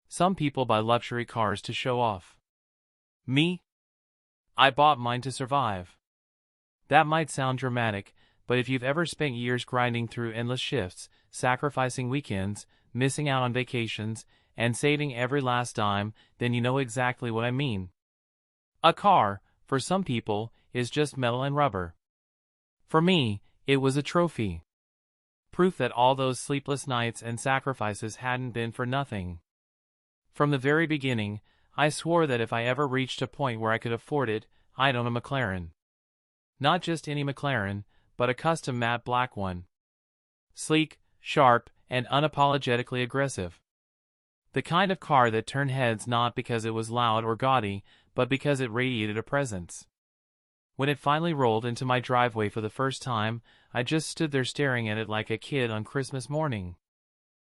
Some people buy luxury cars to show off. Me? I bought mine to survive. That might sound dramatic, but if you've ever spent years grinding through endless shifts, sacrificing weekends, missing out on vacations, and saving every last dime, then you know exactly what I mean. A car, for some people, is just metal and rubber. For me, it was a trophy. Proof that all those sleepless nights and sacrifices hadn't been for nothing. From the very beginning, I swore that if I ever reached a point where I could afford it, I'd own a McLaren. Not just any McLaren, but a custom matte black one. Sleek, sharp, and unapologetically aggressive. The kind of car that turned heads not because it was loud or gaudy, but because it radiated a presence. When it finally rolled into my driveway for the first time, I just stood there staring at it like a kid on Christmas morning.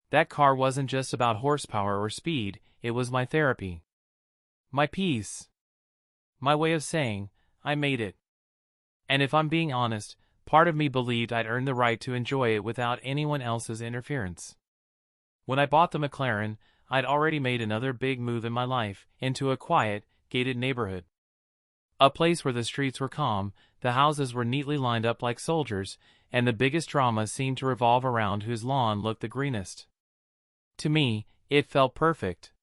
That car wasn't just about horsepower or speed, it was my therapy. My peace. My way of saying, I made it. And if I'm being honest, part of me believed I'd earned the right to enjoy it without anyone else's interference. When I bought the McLaren, I'd already made another big move in my life, into a quiet, gated neighborhood. A place where the streets were calm, the houses were neatly lined up like soldiers, and the biggest drama seemed to revolve around whose lawn looked the greenest. To me, it felt perfect.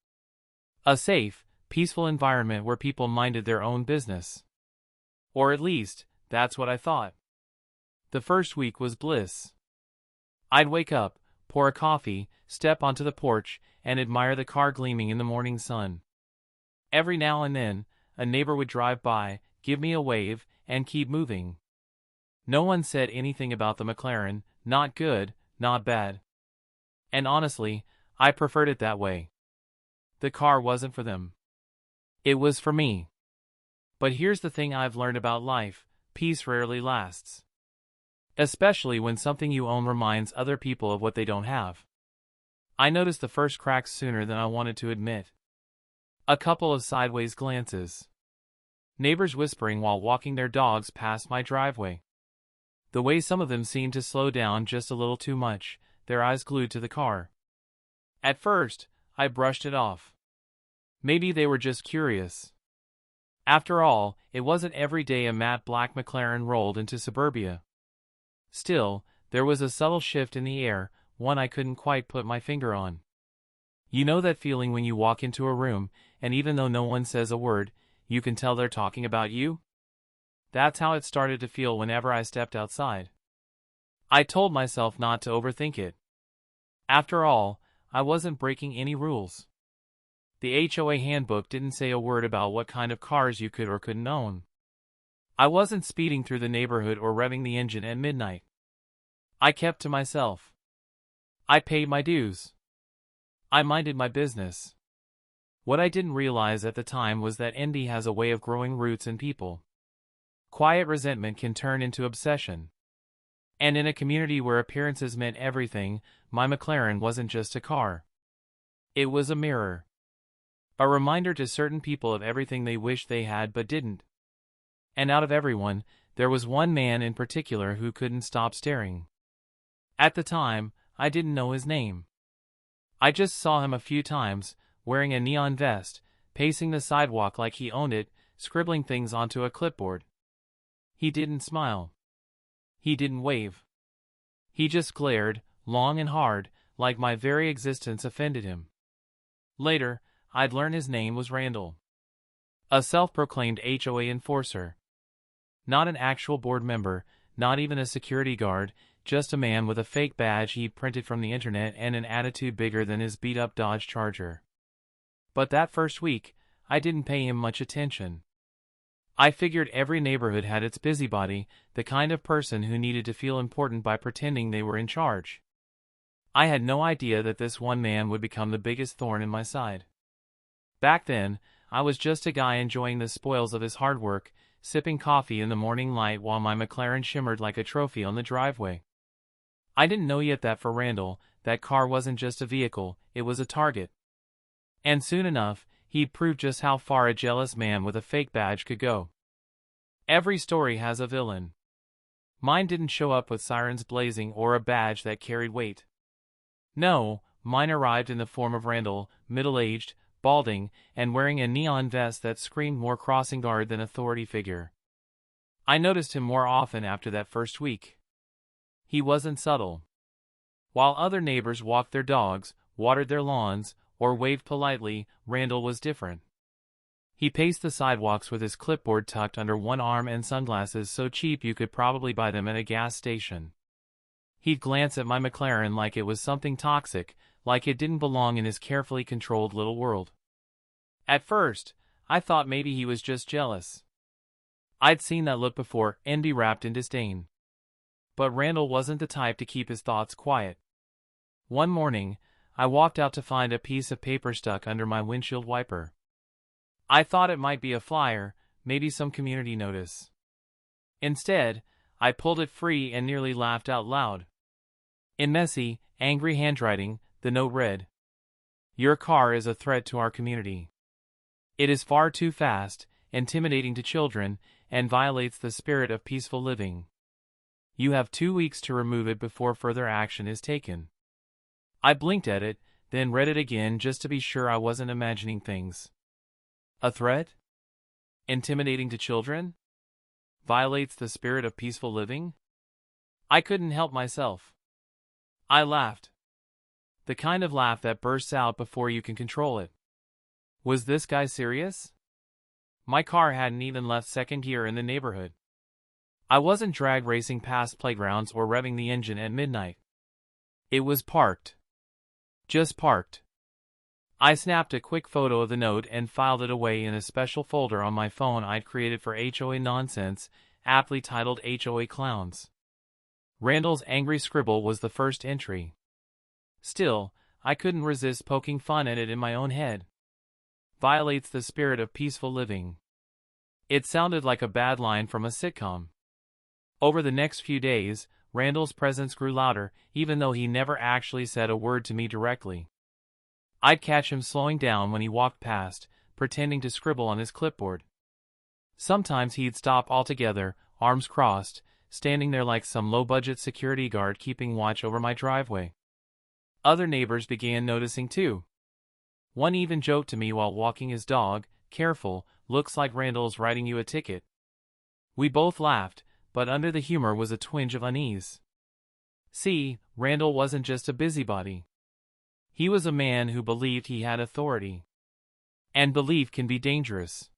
A safe, peaceful environment where people minded their own business. Or at least, that's what I thought. The first week was bliss. I'd wake up, pour a coffee, step onto the porch, and admire the car gleaming in the morning sun. Every now and then, a neighbor would drive by, give me a wave, and keep moving. No one said anything about the McLaren, not good, not bad. And honestly, I preferred it that way. The car wasn't for them. It was for me. But here's the thing I've learned about life: peace rarely lasts. Especially when something you own reminds other people of what they don't have. I noticed the first cracks sooner than I wanted to admit. A couple of sideways glances. Neighbors whispering while walking their dogs past my driveway. The way some of them seemed to slow down just a little too much, their eyes glued to the car. At first, I brushed it off. Maybe they were just curious. After all, it wasn't every day a matte black McLaren rolled into suburbia. Still, there was a subtle shift in the air, one I couldn't quite put my finger on. You know that feeling when you walk into a room, and even though no one says a word, you can tell they're talking about you? That's how it started to feel whenever I stepped outside. I told myself not to overthink it. After all, I wasn't breaking any rules. The HOA handbook didn't say a word about what kind of cars you could or couldn't own. I wasn't speeding through the neighborhood or revving the engine at midnight. I kept to myself. I paid my dues. I minded my business. What I didn't realize at the time was that envy has a way of growing roots in people. Quiet resentment can turn into obsession. And in a community where appearances meant everything, my McLaren wasn't just a car. It was a mirror. A reminder to certain people of everything they wished they had but didn't. And out of everyone, there was one man in particular who couldn't stop staring. At the time, I didn't know his name. I just saw him a few times, wearing a neon vest, pacing the sidewalk like he owned it, scribbling things onto a clipboard. He didn't smile. He didn't wave. He just glared, long and hard, like my very existence offended him. Later, I'd learn his name was Randall. A self-proclaimed HOA enforcer. Not an actual board member, not even a security guard, just a man with a fake badge he'd printed from the internet and an attitude bigger than his beat-up Dodge Charger. But that first week, I didn't pay him much attention. I figured every neighborhood had its busybody, the kind of person who needed to feel important by pretending they were in charge. I had no idea that this one man would become the biggest thorn in my side. Back then, I was just a guy enjoying the spoils of his hard work, sipping coffee in the morning light while my McLaren shimmered like a trophy on the driveway. I didn't know yet that for Randall, that car wasn't just a vehicle, it was a target. And soon enough, he'd prove just how far a jealous man with a fake badge could go. Every story has a villain. Mine didn't show up with sirens blazing or a badge that carried weight. No, mine arrived in the form of Randall, middle-aged, balding, and wearing a neon vest that screamed more crossing guard than authority figure. I noticed him more often after that first week. He wasn't subtle. While other neighbors walked their dogs, watered their lawns, or waved politely, Randall was different. He paced the sidewalks with his clipboard tucked under one arm and sunglasses so cheap you could probably buy them at a gas station. He'd glance at my McLaren like it was something toxic, like it didn't belong in his carefully controlled little world. At first, I thought maybe he was just jealous. I'd seen that look before, envy wrapped in disdain. But Randall wasn't the type to keep his thoughts quiet. One morning, I walked out to find a piece of paper stuck under my windshield wiper. I thought it might be a flyer, maybe some community notice. Instead, I pulled it free and nearly laughed out loud. In messy, angry handwriting, the note read, "Your car is a threat to our community. It is far too fast, intimidating to children, and violates the spirit of peaceful living. You have 2 weeks to remove it before further action is taken." I blinked at it, then read it again just to be sure I wasn't imagining things. A threat? Intimidating to children? Violates the spirit of peaceful living? I couldn't help myself. I laughed. The kind of laugh that bursts out before you can control it. Was this guy serious? My car hadn't even left second gear in the neighborhood. I wasn't drag racing past playgrounds or revving the engine at midnight. It was parked. Just parked. I snapped a quick photo of the note and filed it away in a special folder on my phone I'd created for HOA nonsense, aptly titled HOA Clowns. Randall's angry scribble was the first entry. Still, I couldn't resist poking fun at it in my own head. Violates the spirit of peaceful living. It sounded like a bad line from a sitcom. Over the next few days, Randall's presence grew louder, even though he never actually said a word to me directly. I'd catch him slowing down when he walked past, pretending to scribble on his clipboard. Sometimes he'd stop altogether, arms crossed, standing there like some low-budget security guard keeping watch over my driveway. Other neighbors began noticing too. One even joked to me while walking his dog, "Careful, looks like Randall's writing you a ticket." We both laughed, but under the humor was a twinge of unease. See, Randall wasn't just a busybody. He was a man who believed he had authority. And belief can be dangerous.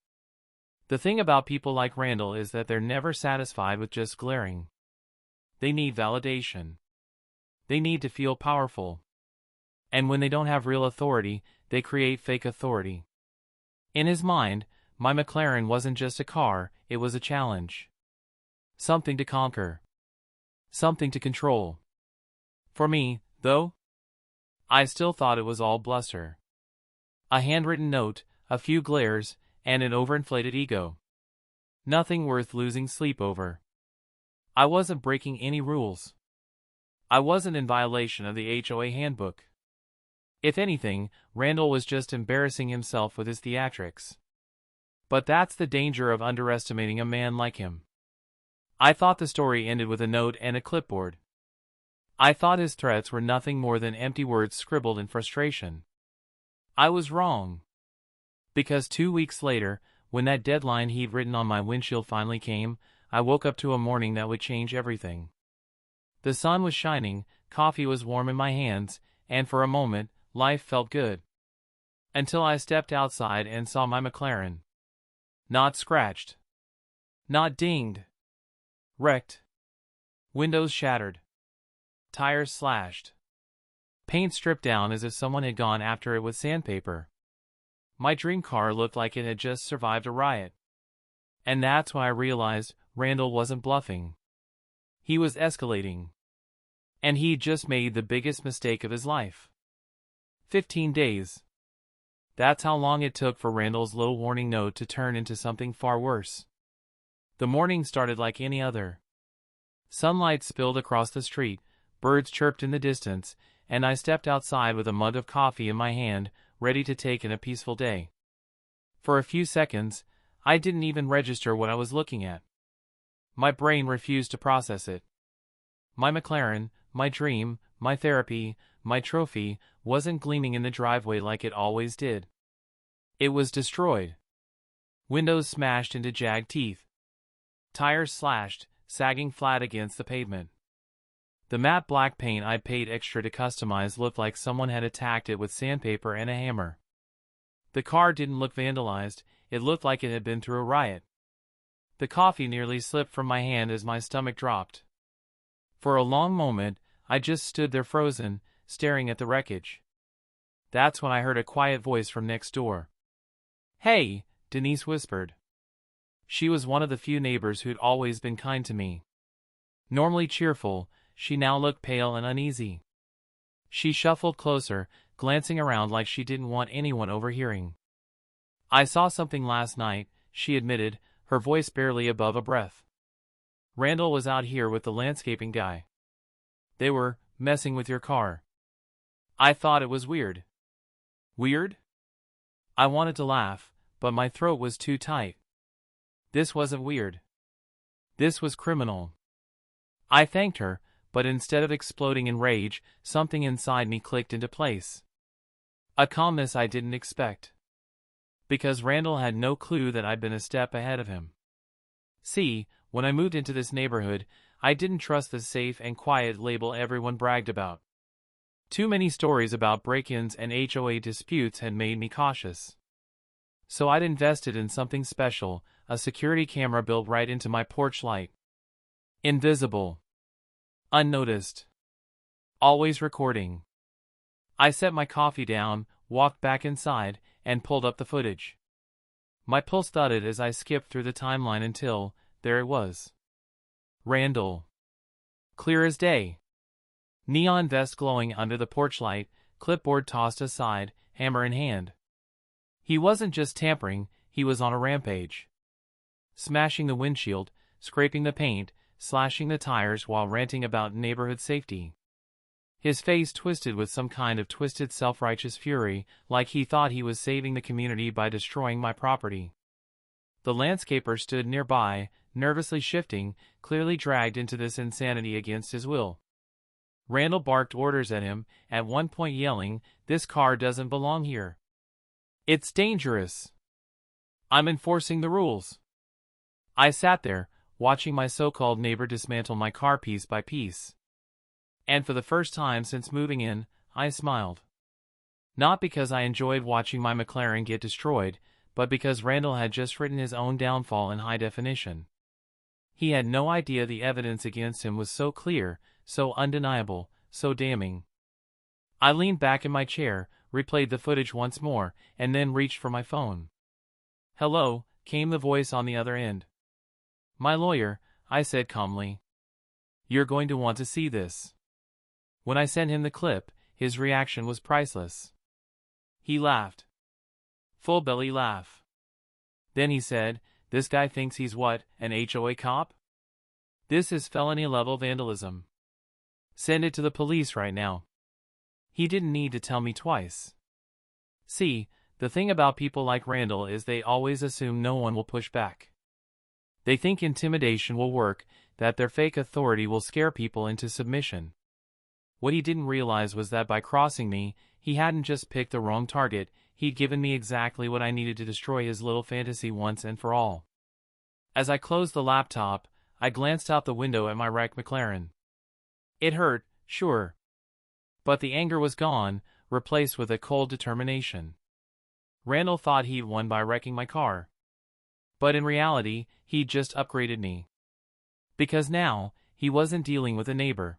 The thing about people like Randall is that they're never satisfied with just glaring. They need validation. They need to feel powerful. And when they don't have real authority, they create fake authority. In his mind, my McLaren wasn't just a car, it was a challenge. Something to conquer. Something to control. For me, though, I still thought it was all bluster. A handwritten note, a few glares, and an overinflated ego. Nothing worth losing sleep over. I wasn't breaking any rules. I wasn't in violation of the HOA handbook. If anything, Randall was just embarrassing himself with his theatrics. But that's the danger of underestimating a man like him. I thought the story ended with a note and a clipboard. I thought his threats were nothing more than empty words scribbled in frustration. I was wrong. Because 2 weeks later, when that deadline he'd written on my windshield finally came, I woke up to a morning that would change everything. The sun was shining, coffee was warm in my hands, and for a moment, life felt good. Until I stepped outside and saw my McLaren. Not scratched. Not dinged. Wrecked. Windows shattered. Tires slashed. Paint stripped down as if someone had gone after it with sandpaper. My dream car looked like it had just survived a riot. And that's when I realized Randall wasn't bluffing. He was escalating. And he'd just made the biggest mistake of his life. 15 days. That's how long it took for Randall's little warning note to turn into something far worse. The morning started like any other. Sunlight spilled across the street, birds chirped in the distance, and I stepped outside with a mug of coffee in my hand, ready to take in a peaceful day. For a few seconds, I didn't even register what I was looking at. My brain refused to process it. My McLaren, my dream, my therapy, my trophy, wasn't gleaming in the driveway like it always did. It was destroyed. Windows smashed into jagged teeth. Tires slashed, sagging flat against the pavement. The matte black paint I paid extra to customize looked like someone had attacked it with sandpaper and a hammer. The car didn't look vandalized, it looked like it had been through a riot. The coffee nearly slipped from my hand as my stomach dropped. For a long moment, I just stood there frozen, staring at the wreckage. That's when I heard a quiet voice from next door. "Hey," Denise whispered. She was one of the few neighbors who'd always been kind to me. Normally cheerful, she now looked pale and uneasy. She shuffled closer, glancing around like she didn't want anyone overhearing. "I saw something last night," she admitted, her voice barely above a breath. "Randall was out here with the landscaping guy. They were messing with your car. I thought it was weird." "Weird?" I wanted to laugh, but my throat was too tight. This wasn't weird. This was criminal. I thanked her, but instead of exploding in rage, something inside me clicked into place. A calmness I didn't expect. Because Randall had no clue that I'd been a step ahead of him. See, when I moved into this neighborhood, I didn't trust the safe and quiet label everyone bragged about. Too many stories about break-ins and HOA disputes had made me cautious. So I'd invested in something special, a security camera built right into my porch light. Invisible. Unnoticed. Always recording. I set my coffee down, walked back inside, and pulled up the footage. My pulse thudded as I skipped through the timeline until, there it was. Randall. Clear as day. Neon vest glowing under the porch light, clipboard tossed aside, hammer in hand. He wasn't just tampering, he was on a rampage. Smashing the windshield, scraping the paint, slashing the tires while ranting about neighborhood safety. His face twisted with some kind of twisted self-righteous fury, like he thought he was saving the community by destroying my property. The landscaper stood nearby, nervously shifting, clearly dragged into this insanity against his will. Randall barked orders at him, at one point yelling, "This car doesn't belong here. It's dangerous. I'm enforcing the rules." I sat there, watching my so-called neighbor dismantle my car piece by piece. And for the first time since moving in, I smiled. Not because I enjoyed watching my McLaren get destroyed, but because Randall had just written his own downfall in high definition. He had no idea the evidence against him was so clear, so undeniable, so damning. I leaned back in my chair, replayed the footage once more, and then reached for my phone. "Hello," came the voice on the other end. "My lawyer," I said calmly. "You're going to want to see this." When I sent him the clip, his reaction was priceless. He laughed. Full belly laugh. Then he said, "This guy thinks he's what, an HOA cop? This is felony level vandalism. Send it to the police right now." He didn't need to tell me twice. See, the thing about people like Randall is they always assume no one will push back. They think intimidation will work, that their fake authority will scare people into submission. What he didn't realize was that by crossing me, he hadn't just picked the wrong target, he'd given me exactly what I needed to destroy his little fantasy once and for all. As I closed the laptop, I glanced out the window at my wrecked McLaren. It hurt, sure. But the anger was gone, replaced with a cold determination. Randall thought he'd won by wrecking my car. But in reality, he'd just upgraded me. Because now, he wasn't dealing with a neighbor.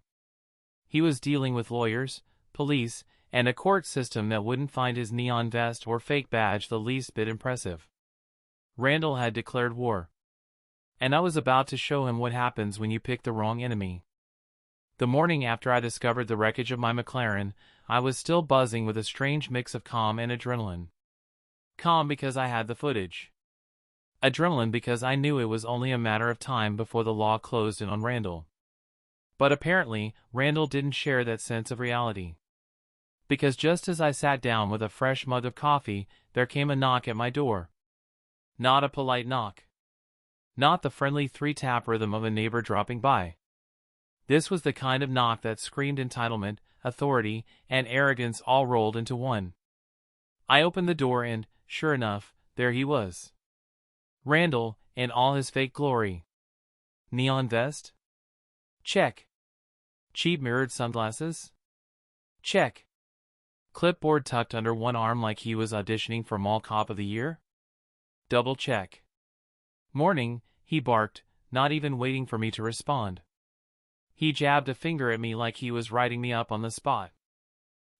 He was dealing with lawyers, police, and a court system that wouldn't find his neon vest or fake badge the least bit impressive. Randall had declared war. And I was about to show him what happens when you pick the wrong enemy. The morning after I discovered the wreckage of my McLaren, I was still buzzing with a strange mix of calm and adrenaline. Calm because I had the footage. Adrenaline because I knew it was only a matter of time before the law closed in on Randall. But apparently, Randall didn't share that sense of reality. Because just as I sat down with a fresh mug of coffee, there came a knock at my door. Not a polite knock. Not the friendly three-tap rhythm of a neighbor dropping by. This was the kind of knock that screamed entitlement, authority, and arrogance all rolled into one. I opened the door and, sure enough, there he was. Randall, in all his fake glory. Neon vest? Check. Cheap mirrored sunglasses? Check. Clipboard tucked under one arm like he was auditioning for Mall Cop of the Year? Double check. Morning, he barked, not even waiting for me to respond. He jabbed a finger at me like he was writing me up on the spot.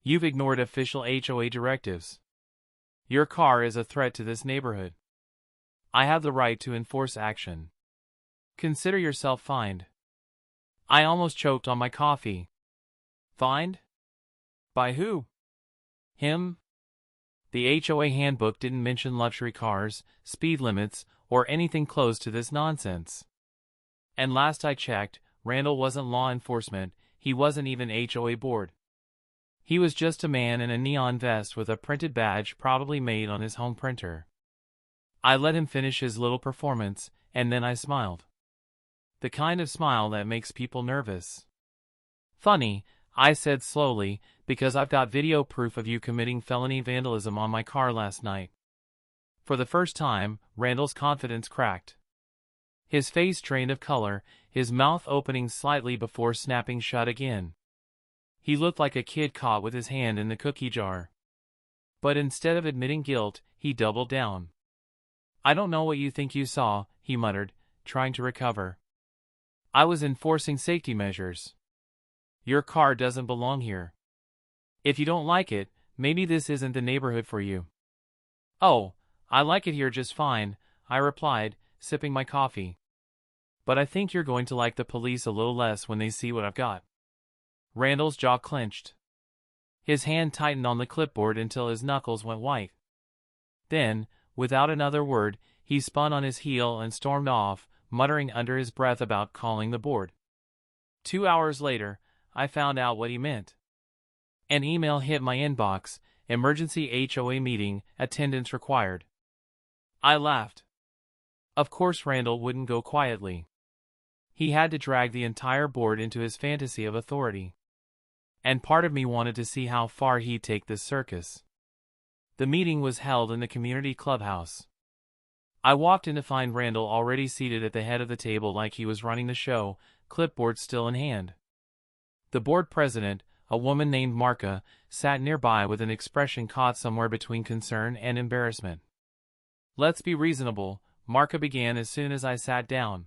You've ignored official HOA directives. Your car is a threat to this neighborhood. I have the right to enforce action. Consider yourself fined. I almost choked on my coffee. Fined? By who? Him? The HOA handbook didn't mention luxury cars, speed limits, or anything close to this nonsense. And last I checked, Randall wasn't law enforcement, he wasn't even HOA board. He was just a man in a neon vest with a printed badge probably made on his home printer. I let him finish his little performance, and then I smiled. The kind of smile that makes people nervous. Funny, I said slowly, because I've got video proof of you committing felony vandalism on my car last night. For the first time, Randall's confidence cracked. His face drained of color, his mouth opening slightly before snapping shut again. He looked like a kid caught with his hand in the cookie jar. But instead of admitting guilt, he doubled down. I don't know what you think you saw, he muttered, trying to recover. I was enforcing safety measures. Your car doesn't belong here. If you don't like it, maybe this isn't the neighborhood for you. Oh, I like it here just fine, I replied, sipping my coffee. But I think you're going to like the police a little less when they see what I've got. Randall's jaw clenched. His hand tightened on the clipboard until his knuckles went white. Then, without another word, he spun on his heel and stormed off, muttering under his breath about calling the board. 2 hours later, I found out what he meant. An email hit my inbox, emergency HOA meeting, attendance required. I laughed. Of course Randall wouldn't go quietly. He had to drag the entire board into his fantasy of authority. And part of me wanted to see how far he'd take this circus. The meeting was held in the community clubhouse. I walked in to find Randall already seated at the head of the table like he was running the show, clipboard still in hand. The board president, a woman named Marka, sat nearby with an expression caught somewhere between concern and embarrassment. Let's be reasonable, Marka began as soon as I sat down.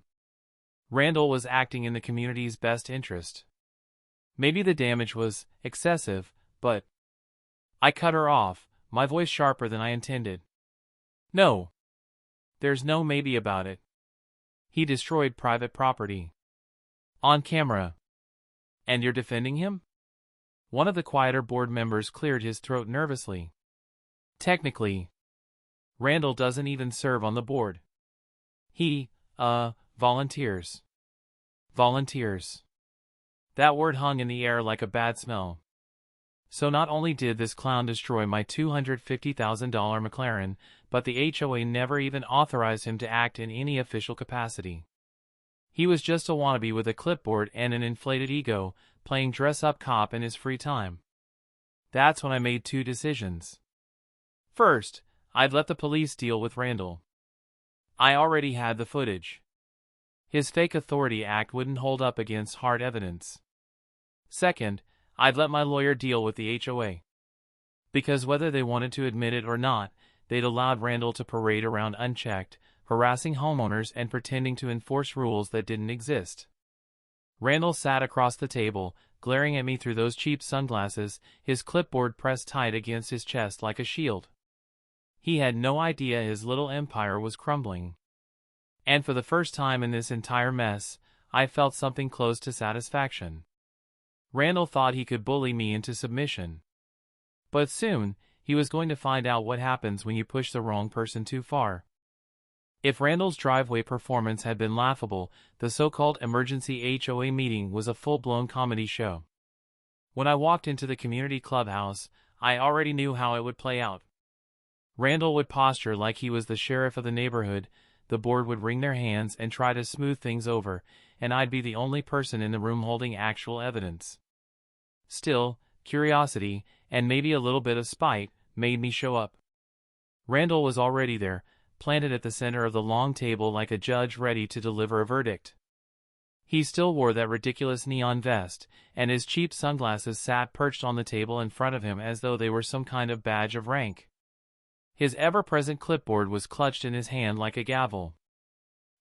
Randall was acting in the community's best interest. Maybe the damage was excessive, but... I cut her off, my voice sharper than I intended. No. There's no maybe about it. He destroyed private property. On camera. And you're defending him? One of the quieter board members cleared his throat nervously. Technically, Randall doesn't even serve on the board. He, volunteers. Volunteers. That word hung in the air like a bad smell. So not only did this clown destroy my $250,000 McLaren, but the HOA never even authorized him to act in any official capacity. He was just a wannabe with a clipboard and an inflated ego, playing dress-up cop in his free time. That's when I made two decisions. First, I'd let the police deal with Randall. I already had the footage. His fake authority act wouldn't hold up against hard evidence. Second, I'd let my lawyer deal with the HOA. Because whether they wanted to admit it or not, they'd allowed Randall to parade around unchecked, harassing homeowners and pretending to enforce rules that didn't exist. Randall sat across the table, glaring at me through those cheap sunglasses, his clipboard pressed tight against his chest like a shield. He had no idea his little empire was crumbling. And for the first time in this entire mess, I felt something close to satisfaction. Randall thought he could bully me into submission. But soon, he was going to find out what happens when you push the wrong person too far. If Randall's driveway performance had been laughable, the so-called emergency HOA meeting was a full-blown comedy show. When I walked into the community clubhouse, I already knew how it would play out. Randall would posture like he was the sheriff of the neighborhood, the board would wring their hands and try to smooth things over, and I'd be the only person in the room holding actual evidence. Still, curiosity, and maybe a little bit of spite, made me show up. Randall was already there, planted at the center of the long table like a judge ready to deliver a verdict. He still wore that ridiculous neon vest, and his cheap sunglasses sat perched on the table in front of him as though they were some kind of badge of rank. His ever-present clipboard was clutched in his hand like a gavel.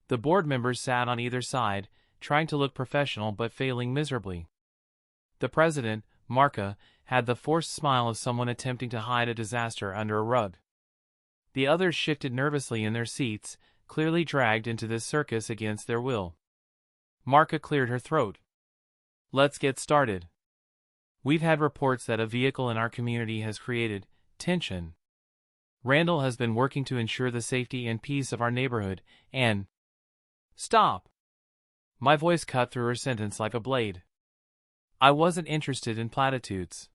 The board members sat on either side, trying to look professional but failing miserably. The president, Marca, had the forced smile of someone attempting to hide a disaster under a rug. The others shifted nervously in their seats, clearly dragged into this circus against their will. Marca cleared her throat. Let's get started. We've had reports that a vehicle in our community has created tension. Randall has been working to ensure the safety and peace of our neighborhood, and... Stop! My voice cut through her sentence like a blade. I wasn't interested in platitudes.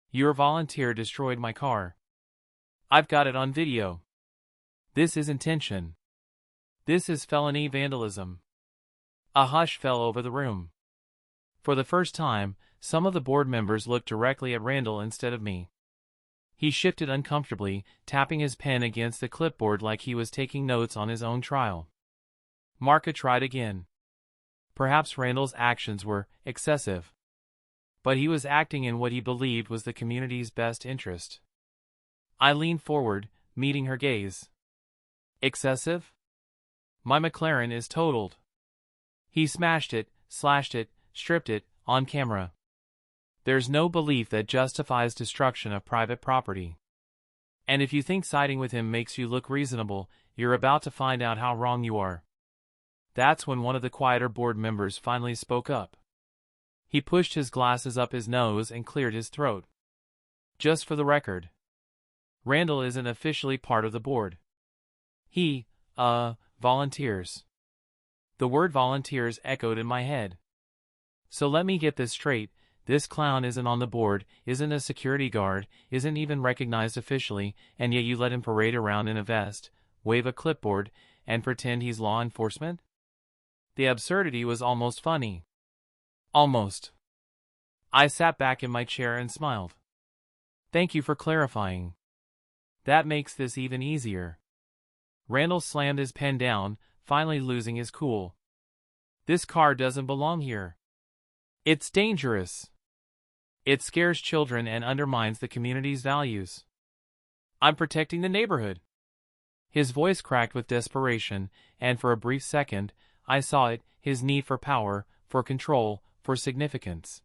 Your volunteer destroyed my car. I've got it on video. This isn't tension. This is felony vandalism. A hush fell over the room. For the first time, some of the board members looked directly at Randall instead of me. He shifted uncomfortably, tapping his pen against the clipboard like he was taking notes on his own trial. Marca tried again. Perhaps Randall's actions were excessive. But he was acting in what he believed was the community's best interest. I leaned forward, meeting her gaze. Excessive? My McLaren is totaled. He smashed it, slashed it, stripped it, on camera. There's no belief that justifies destruction of private property. And if you think siding with him makes you look reasonable, you're about to find out how wrong you are. That's when one of the quieter board members finally spoke up. He pushed his glasses up his nose and cleared his throat. Just for the record, Randall isn't officially part of the board. He, volunteers. The word volunteers echoed in my head. So let me get this straight. This clown isn't on the board, isn't a security guard, isn't even recognized officially, and yet you let him parade around in a vest, wave a clipboard, and pretend he's law enforcement? The absurdity was almost funny. Almost. I sat back in my chair and smiled. Thank you for clarifying. That makes this even easier. Randall slammed his pen down, finally losing his cool. This car doesn't belong here. It's dangerous. It scares children and undermines the community's values. I'm protecting the neighborhood. His voice cracked with desperation, and for a brief second, I saw it, his need for power, for control, for significance.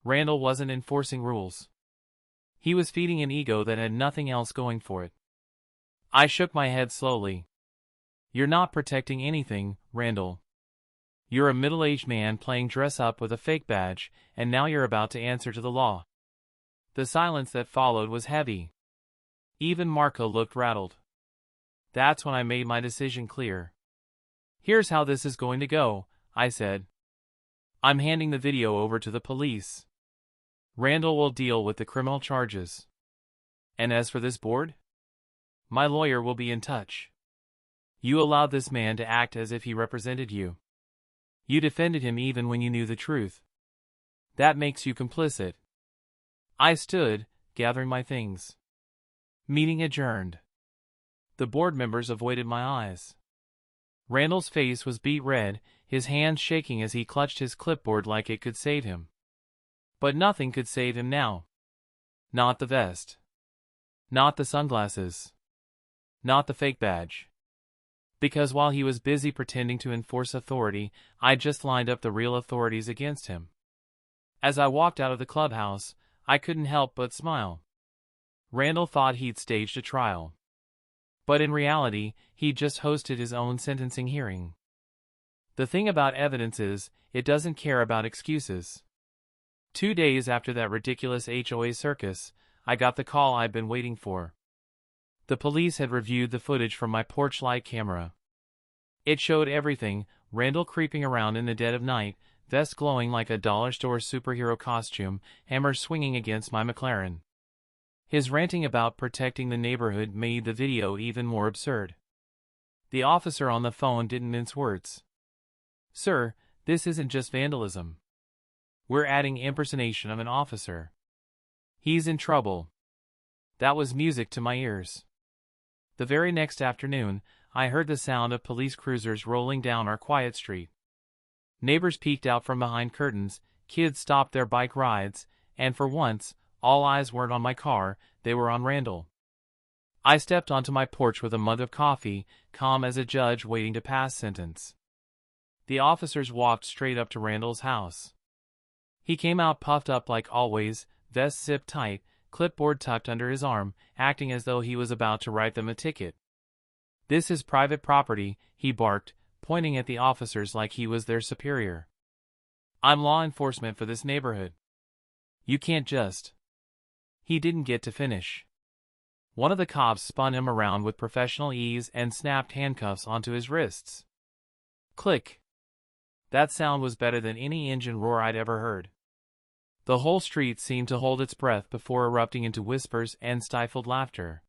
Randall wasn't enforcing rules. He was feeding an ego that had nothing else going for it. I shook my head slowly. You're not protecting anything, Randall. You're a middle-aged man playing dress-up with a fake badge, and now you're about to answer to the law. The silence that followed was heavy. Even Marco looked rattled. That's when I made my decision clear. Here's how this is going to go, I said. I'm handing the video over to the police. Randall will deal with the criminal charges. And as for this board? My lawyer will be in touch. You allowed this man to act as if he represented you. You defended him even when you knew the truth. That makes you complicit. I stood, gathering my things. Meeting adjourned. The board members avoided my eyes. Randall's face was beet red, his hands shaking as he clutched his clipboard like it could save him. But nothing could save him now. Not the vest. Not the sunglasses. Not the fake badge. Because while he was busy pretending to enforce authority, I just lined up the real authorities against him. As I walked out of the clubhouse, I couldn't help but smile. Randall thought he'd staged a trial. But in reality, he'd just hosted his own sentencing hearing. The thing about evidence is, it doesn't care about excuses. 2 days after that ridiculous HOA circus, I got the call I'd been waiting for. The police had reviewed the footage from my porch light camera. It showed everything: Randall creeping around in the dead of night, vest glowing like a dollar store superhero costume, hammer swinging against my McLaren. His ranting about protecting the neighborhood made the video even more absurd. The officer on the phone didn't mince words. Sir, this isn't just vandalism. We're adding impersonation of an officer. He's in trouble. That was music to my ears. The very next afternoon, I heard the sound of police cruisers rolling down our quiet street. Neighbors peeked out from behind curtains, kids stopped their bike rides, and for once, all eyes weren't on my car, they were on Randall. I stepped onto my porch with a mug of coffee, calm as a judge waiting to pass sentence. The officers walked straight up to Randall's house. He came out puffed up like always, vest zipped tight, clipboard tucked under his arm, acting as though he was about to write them a ticket. "This is private property," he barked, pointing at the officers like he was their superior. "I'm law enforcement for this neighborhood. You can't just—" He didn't get to finish. One of the cops spun him around with professional ease and snapped handcuffs onto his wrists. Click. That sound was better than any engine roar I'd ever heard. The whole street seemed to hold its breath before erupting into whispers and stifled laughter.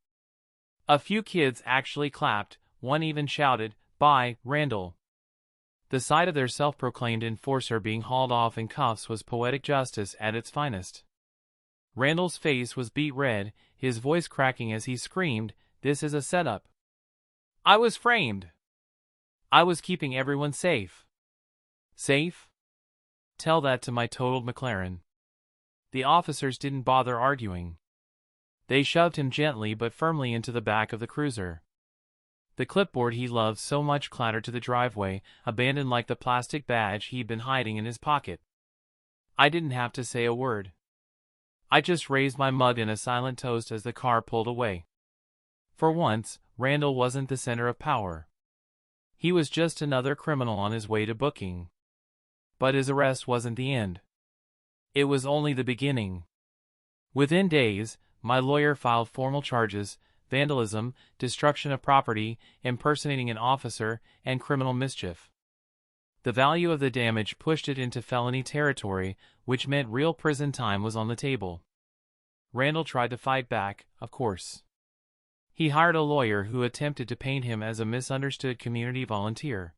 A few kids actually clapped, one even shouted, "Bye, Randall." The sight of their self-proclaimed enforcer being hauled off in cuffs was poetic justice at its finest. Randall's face was beet red, his voice cracking as he screamed, "This is a setup. I was framed. I was keeping everyone safe." Safe? Tell that to my totaled McLaren. The officers didn't bother arguing. They shoved him gently but firmly into the back of the cruiser. The clipboard he loved so much clattered to the driveway, abandoned like the plastic badge he'd been hiding in his pocket. I didn't have to say a word. I just raised my mug in a silent toast as the car pulled away. For once, Randall wasn't the center of power. He was just another criminal on his way to booking. But his arrest wasn't the end. It was only the beginning. Within days, my lawyer filed formal charges: vandalism, destruction of property, impersonating an officer, and criminal mischief. The value of the damage pushed it into felony territory, which meant real prison time was on the table. Randall tried to fight back, of course. He hired a lawyer who attempted to paint him as a misunderstood community volunteer.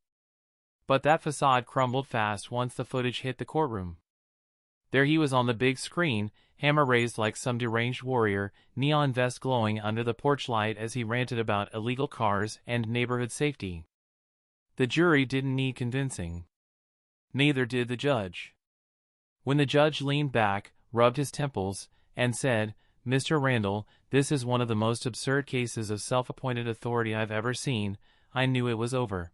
But that facade crumbled fast once the footage hit the courtroom. There he was on the big screen, hammer raised like some deranged warrior, neon vest glowing under the porch light as he ranted about illegal cars and neighborhood safety. The jury didn't need convincing. Neither did the judge. When the judge leaned back, rubbed his temples, and said, "Mr. Randall, this is one of the most absurd cases of self-appointed authority I've ever seen," I knew it was over.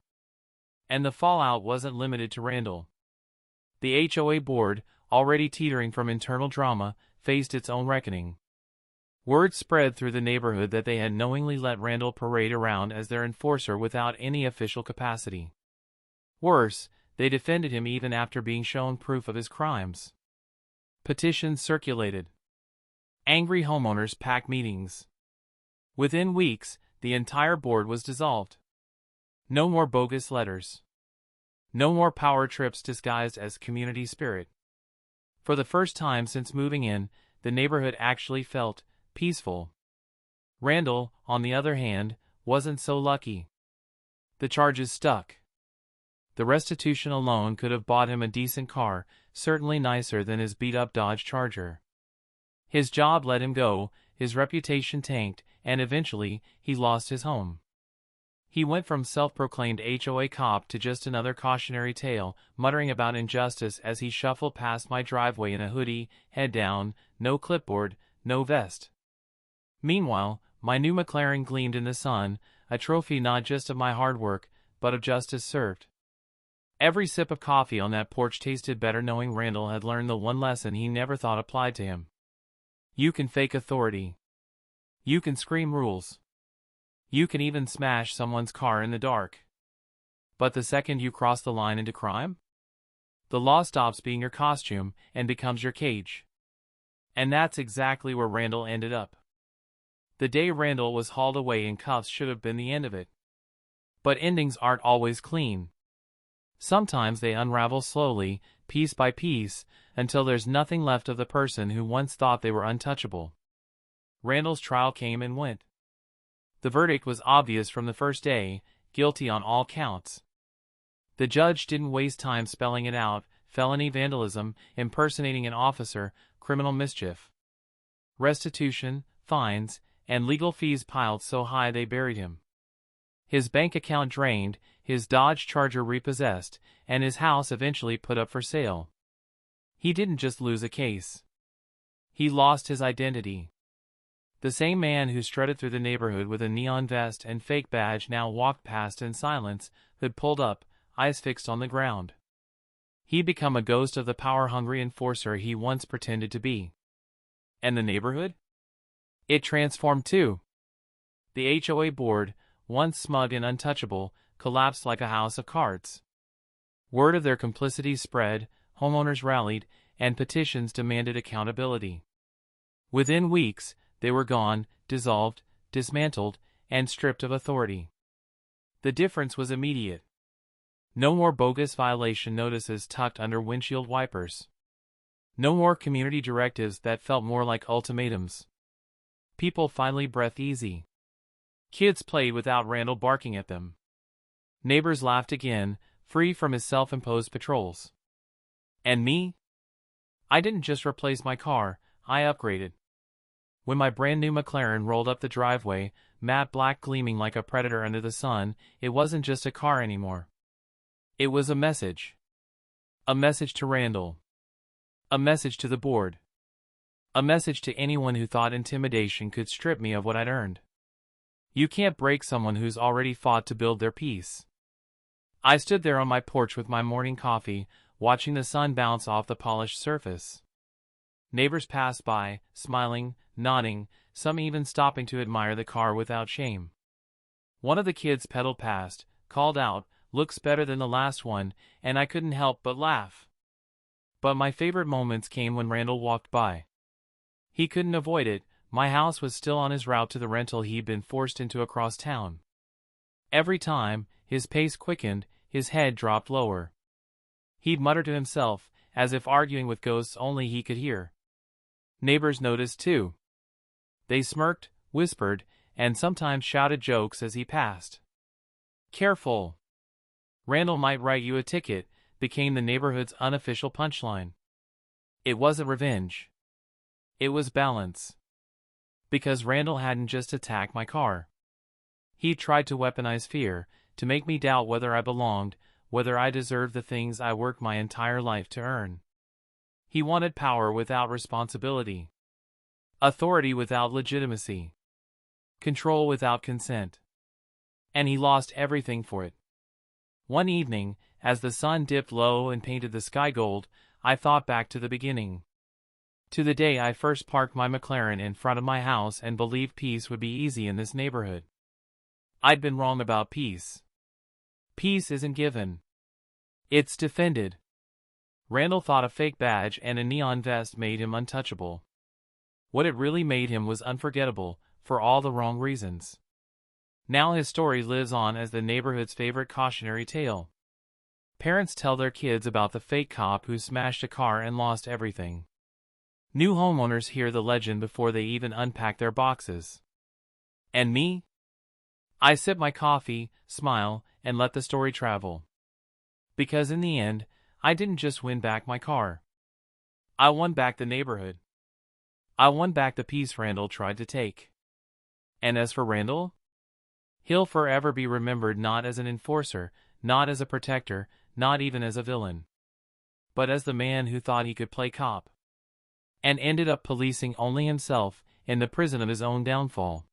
And the fallout wasn't limited to Randall. The HOA board, already teetering from internal drama, faced its own reckoning. Word spread through the neighborhood that they had knowingly let Randall parade around as their enforcer without any official capacity. Worse, they defended him even after being shown proof of his crimes. Petitions circulated. Angry homeowners packed meetings. Within weeks, the entire board was dissolved. No more bogus letters. No more power trips disguised as community spirit. For the first time since moving in, the neighborhood actually felt peaceful. Randall, on the other hand, wasn't so lucky. The charges stuck. The restitution alone could have bought him a decent car, certainly nicer than his beat-up Dodge Charger. His job let him go, his reputation tanked, and eventually, he lost his home. He went from self-proclaimed HOA cop to just another cautionary tale, muttering about injustice as he shuffled past my driveway in a hoodie, head down, no clipboard, no vest. Meanwhile, my new McLaren gleamed in the sun, a trophy not just of my hard work, but of justice served. Every sip of coffee on that porch tasted better knowing Randall had learned the one lesson he never thought applied to him. You can fake authority. You can scream rules. You can even smash someone's car in the dark. But the second you cross the line into crime, the law stops being your costume and becomes your cage. And that's exactly where Randall ended up. The day Randall was hauled away in cuffs should have been the end of it. But endings aren't always clean. Sometimes they unravel slowly, piece by piece, until there's nothing left of the person who once thought they were untouchable. Randall's trial came and went. The verdict was obvious from the first day, guilty on all counts. The judge didn't waste time spelling it out, felony vandalism, impersonating an officer, criminal mischief. Restitution, fines, and legal fees piled so high they buried him. His bank account drained, his Dodge Charger repossessed, and his house eventually put up for sale. He didn't just lose a case. He lost his identity. The same man who strutted through the neighborhood with a neon vest and fake badge now walked past in silence, hood pulled up, eyes fixed on the ground. He'd become a ghost of the power-hungry enforcer he once pretended to be. And the neighborhood? It transformed too. The HOA board, once smug and untouchable, collapsed like a house of cards. Word of their complicity spread, homeowners rallied, and petitions demanded accountability. Within weeks, they were gone, dissolved, dismantled, and stripped of authority. The difference was immediate. No more bogus violation notices tucked under windshield wipers. No more community directives that felt more like ultimatums. People finally breathed easy. Kids played without Randall barking at them. Neighbors laughed again, free from his self-imposed patrols. And me? I didn't just replace my car, I upgraded. When my brand new McLaren rolled up the driveway, matte black gleaming like a predator under the sun, it wasn't just a car anymore. It was a message. A message to Randall. A message to the board. A message to anyone who thought intimidation could strip me of what I'd earned. You can't break someone who's already fought to build their peace. I stood there on my porch with my morning coffee, watching the sun bounce off the polished surface. Neighbors passed by, smiling, nodding, some even stopping to admire the car without shame. One of the kids pedaled past, called out, "Looks better than the last one," and I couldn't help but laugh. But my favorite moments came when Randall walked by. He couldn't avoid it, my house was still on his route to the rental he'd been forced into across town. Every time, his pace quickened, his head dropped lower. He'd mutter to himself, as if arguing with ghosts only he could hear. Neighbors noticed too. They smirked, whispered, and sometimes shouted jokes as he passed. "Careful! Randall might write you a ticket," became the neighborhood's unofficial punchline. It wasn't revenge. It was balance. Because Randall hadn't just attacked my car. He tried to weaponize fear, to make me doubt whether I belonged, whether I deserved the things I worked my entire life to earn. He wanted power without responsibility. Authority without legitimacy. Control without consent. And he lost everything for it. One evening, as the sun dipped low and painted the sky gold, I thought back to the beginning. To the day I first parked my McLaren in front of my house and believed peace would be easy in this neighborhood. I'd been wrong about peace. Peace isn't given. It's defended. Randall thought a fake badge and a neon vest made him untouchable. What it really made him was unforgettable, for all the wrong reasons. Now his story lives on as the neighborhood's favorite cautionary tale. Parents tell their kids about the fake cop who smashed a car and lost everything. New homeowners hear the legend before they even unpack their boxes. And me? I sip my coffee, smile, and let the story travel. Because in the end, I didn't just win back my car. I won back the neighborhood. I won back the peace Randall tried to take. And as for Randall? He'll forever be remembered not as an enforcer, not as a protector, not even as a villain. But as the man who thought he could play cop. And ended up policing only himself, in the prison of his own downfall.